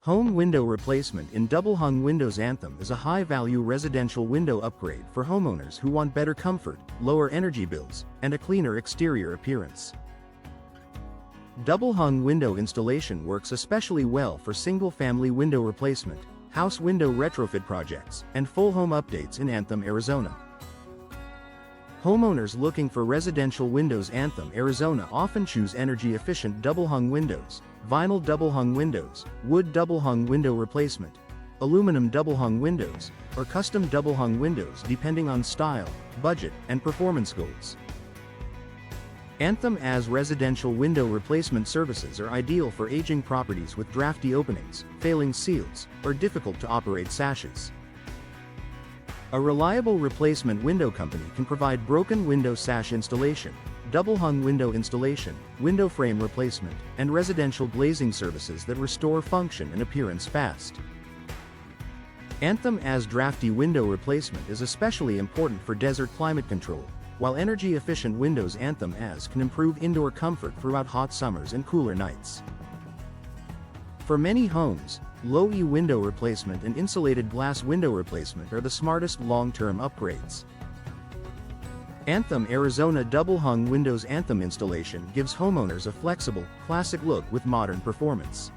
Home window replacement in double-hung windows. Anthem is a high-value residential window upgrade for homeowners who want better comfort, lower energy bills, and a cleaner exterior appearance. Double-hung window installation works especially well for single-family window replacement, house window retrofit projects, and full home updates in Anthem, Arizona. Homeowners looking for residential windows. Anthem, Arizona often choose energy-efficient double-hung windows, vinyl double-hung windows, wood double-hung window replacement, aluminum double-hung windows, or custom double-hung windows depending on style, budget, and performance goals. Anthem AZ residential window replacement services are ideal for aging properties with drafty openings, failing seals, or difficult-to-operate sashes. A reliable replacement window company can provide broken window sash installation, double-hung window installation, window frame replacement, and residential glazing services that restore function and appearance fast. Anthem AZ drafty window replacement is especially important for desert climate control, while energy-efficient windows. Anthem AZ can improve indoor comfort throughout hot summers and cooler nights. For many homes, low-E window replacement and insulated glass window replacement are the smartest long-term upgrades. Anthem Arizona double-hung windows. Anthem installation gives homeowners a flexible, classic look with modern performance.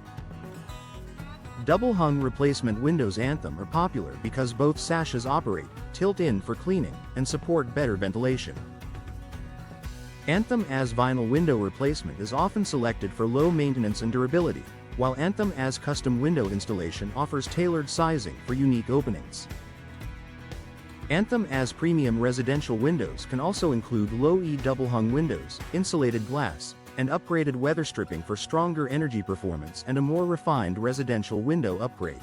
Double-hung replacement windows. Anthem are popular because both sashes operate, tilt in for cleaning, and support better ventilation. Anthem AZ vinyl window replacement is often selected for low maintenance and durability, while Anthem AZ custom window installation offers tailored sizing for unique openings. Anthem AZ premium residential windows can also include low-E double-hung windows, insulated glass, and upgraded weather stripping for stronger energy performance and a more refined residential window upgrade.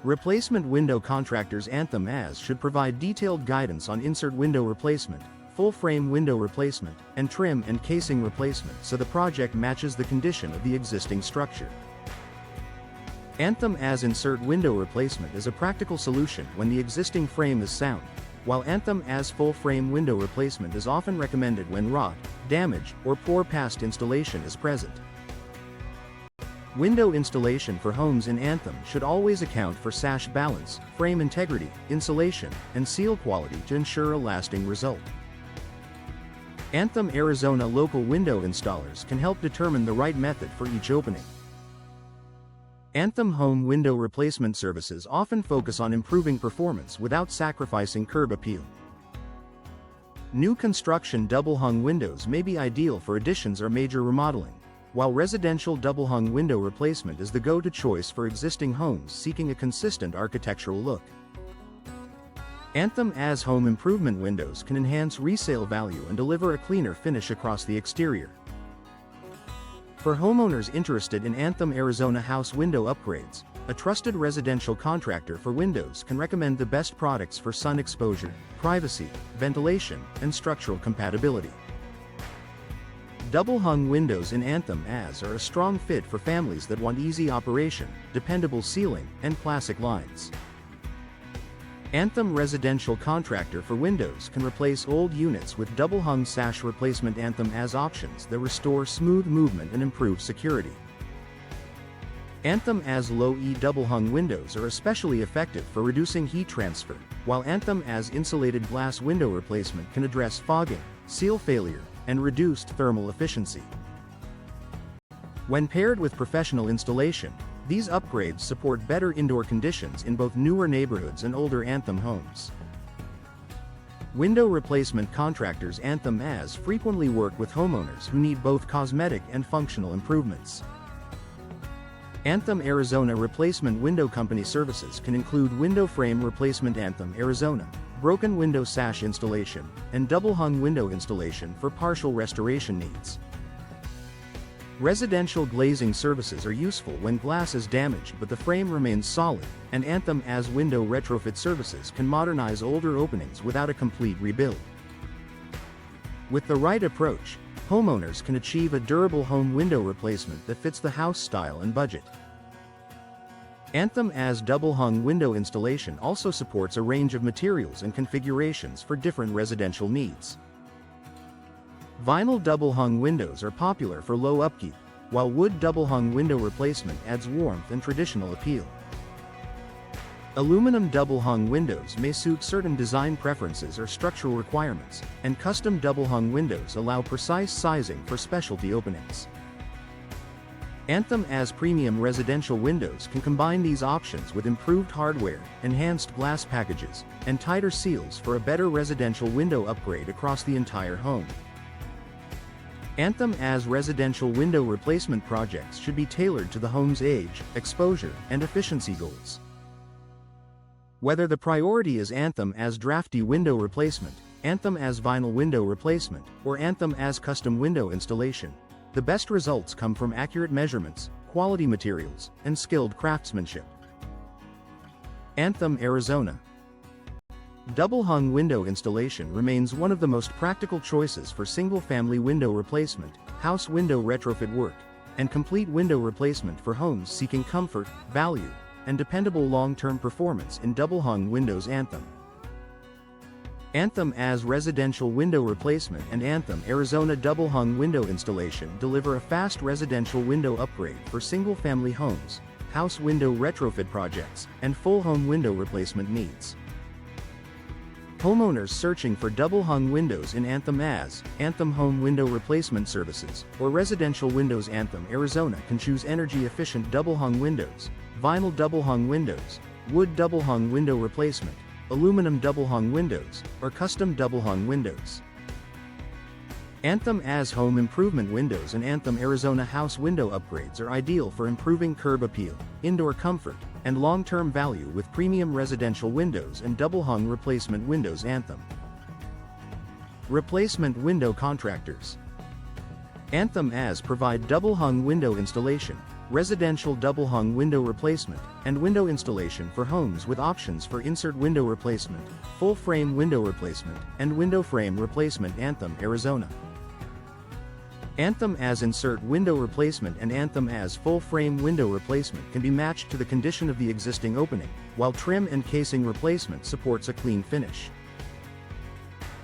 Replacement window contractors. Anthem AZ should provide detailed guidance on insert window replacement, full-frame window replacement, and trim and casing replacement so the project matches the condition of the existing structure. Anthem AZ insert window replacement is a practical solution when the existing frame is sound, while Anthem AZ full-frame window replacement is often recommended when rot, damage, or poor past installation is present. Window installation for homes in Anthem should always account for sash balance, frame integrity, insulation, and seal quality to ensure a lasting result. Anthem Arizona local window installers can help determine the right method for each opening. Anthem home window replacement services often focus on improving performance without sacrificing curb appeal. New construction double-hung windows may be ideal for additions or major remodeling, while residential double-hung window replacement is the go-to choice for existing homes seeking a consistent architectural look. Anthem AZ home improvement windows can enhance resale value and deliver a cleaner finish across the exterior. For homeowners interested in Anthem Arizona house window upgrades, a trusted residential contractor for windows can recommend the best products for sun exposure, privacy, ventilation, and structural compatibility. Double-hung windows in Anthem AZ are a strong fit for families that want easy operation, dependable sealing, and classic lines. Anthem residential contractor for windows can replace old units with double-hung sash replacement. Anthem AZ options that restore smooth movement and improve security. Anthem AZ low-E double-hung windows are especially effective for reducing heat transfer, while Anthem AZ insulated glass window replacement can address fogging, seal failure, and reduced thermal efficiency. When paired with professional installation, these upgrades support better indoor conditions in both newer neighborhoods and older Anthem homes. Window replacement contractors. Anthem AZ frequently work with homeowners who need both cosmetic and functional improvements. Anthem Arizona replacement window company services can include window frame replacement. Anthem Arizona, broken window sash installation, and double-hung window installation for partial restoration needs. Residential glazing services are useful when glass is damaged but the frame remains solid, and Anthem AZ window retrofit services can modernize older openings without a complete rebuild. With the right approach, homeowners can achieve a durable home window replacement that fits the house style and budget. Anthem AZ double-hung window installation also supports a range of materials and configurations for different residential needs. Vinyl double-hung windows are popular for low upkeep, while wood double-hung window replacement adds warmth and traditional appeal. Aluminum double-hung windows may suit certain design preferences or structural requirements, and custom double-hung windows allow precise sizing for specialty openings. Anthem AZ premium residential windows can combine these options with improved hardware, enhanced glass packages, and tighter seals for a better residential window upgrade across the entire home. Anthem AZ residential window replacement projects should be tailored to the home's age, exposure, and efficiency goals. Whether the priority is Anthem AZ drafty window replacement, Anthem AZ vinyl window replacement, or Anthem AZ custom window installation, the best results come from accurate measurements, quality materials, and skilled craftsmanship. Anthem Arizona. Double-hung window installation remains one of the most practical choices for single-family window replacement, house window retrofit work, and complete window replacement for homes seeking comfort, value, and dependable long-term performance in double-hung windows. Anthem AZ residential window replacement and Anthem Arizona double-hung window installation deliver a fast residential window upgrade for single-family homes, house window retrofit projects, and full home window replacement needs. Homeowners searching for double-hung windows in Anthem AZ, Anthem Home Window Replacement Services, or residential windows. Anthem Arizona can choose energy-efficient double-hung windows, vinyl double-hung windows, wood double-hung window replacement, aluminum double-hung windows, or custom double-hung windows. Anthem AZ home improvement windows and Anthem Arizona house window upgrades are ideal for improving curb appeal, indoor comfort, and long-term value with premium residential windows and double-hung replacement windows. Anthem replacement window contractors. Anthem AZ provide double-hung window installation, residential double-hung window replacement, and window installation for homes with options for insert window replacement, full-frame window replacement, and window frame replacement. Anthem Arizona. Anthem AZ insert window replacement and Anthem AZ full-frame window replacement can be matched to the condition of the existing opening, while trim and casing replacement supports a clean finish.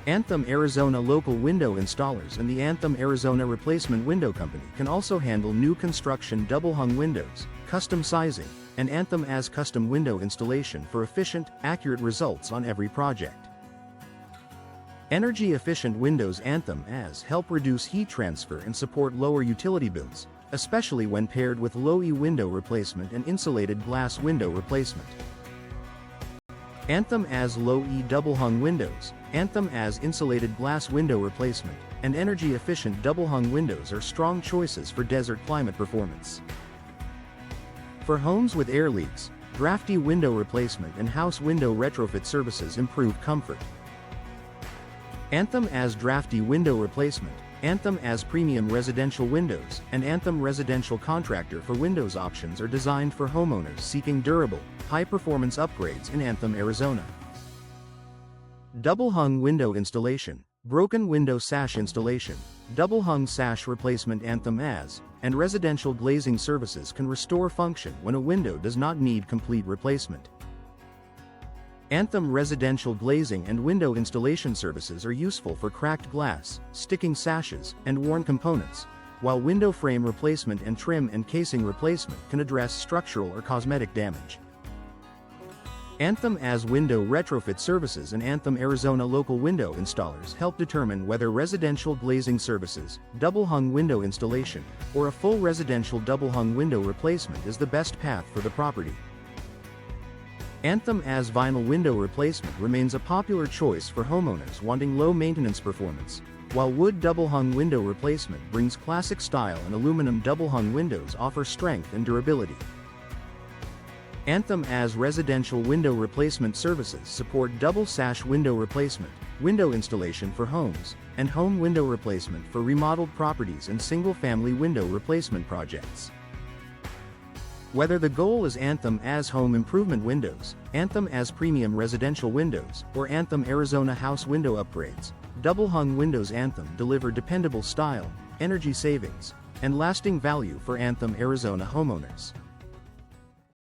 Anthem Arizona local window installers and the Anthem Arizona Replacement Window Company can also handle new construction double-hung windows, custom sizing, and Anthem AZ custom window installation for efficient, accurate results on every project. Energy-efficient windows. Anthem AZ help reduce heat transfer and support lower utility bills, especially when paired with low-E window replacement and insulated glass window replacement. Anthem AZ low-E double-hung windows, Anthem AZ insulated glass window replacement, and energy-efficient double-hung windows are strong choices for desert climate performance. For homes with air leaks, drafty window replacement and house window retrofit services improve comfort. Anthem AZ drafty window replacement, Anthem AZ premium residential windows, and Anthem residential contractor for windows options are designed for homeowners seeking durable, high-performance upgrades in Anthem Arizona. Double-hung window installation, broken window sash installation, double-hung sash replacement. Anthem AZ and residential glazing services can restore function when a window does not need complete replacement. Anthem residential glazing and window installation services are useful for cracked glass, sticking sashes, and worn components, while window frame replacement and trim and casing replacement can address structural or cosmetic damage. Anthem AZ window retrofit services and Anthem Arizona local window installers help determine whether residential glazing services, double-hung window installation, or a full residential double-hung window replacement is the best path for the property. Anthem AZ vinyl window replacement remains a popular choice for homeowners wanting low-maintenance performance, while wood double-hung window replacement brings classic style and aluminum double-hung windows offer strength and durability. Anthem AZ residential window replacement services support double sash window replacement, window installation for homes, and home window replacement for remodeled properties and single-family window replacement projects. Whether the goal is Anthem AZ home improvement windows, Anthem AZ premium residential windows, or Anthem Arizona house window upgrades, double-hung windows. Anthem deliver dependable style, energy savings, and lasting value for Anthem Arizona homeowners.